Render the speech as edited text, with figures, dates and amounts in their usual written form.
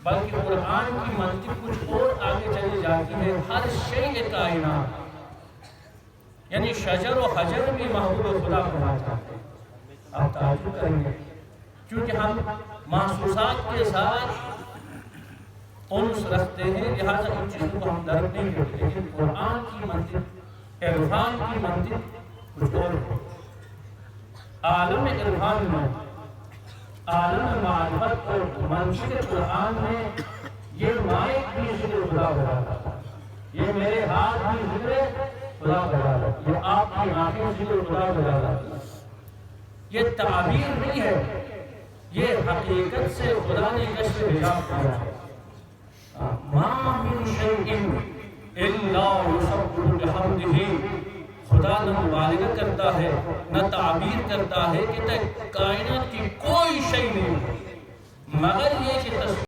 بلکہ قرآن کی منطق کچھ اور آگے چلی جاتی ہے. ہر شیء کائنات یعنی شجر و حجر بھی محبوب خدا ہونا چاہتے ہیں. آپ تعجب کریں گے کیونکہ ہم محسوسات کے ساتھ انس رکھتے ہیں، لہذا ان چیزوں کو ہم درک نہیں کرتے. لیکن قرآن کی منطق، عرفان کی منطق کچھ اور ہے. عالم عرفان میں، عالم معرفت اور منطق قرآن میں یہ مائک بھی ذکر خدا ہو رہا تھا، یہ میرے ہاتھ بھی ذکر خدا ہو رہا تھا، یہ آپ کی آنکھیں ذکر خدا ہو رہا تھا. یہ تعبیر نہیں ہے، یہ حقیقت سے خدا نے کشف حجاب کیا ہے. ما من شیء الا یسبح بحمدہ. خدا نہ مبالغہ کرتا ہے نہ تعبیر کرتا ہے کہ کائنات کی کوئی شیء نہیں مگر یہ کہ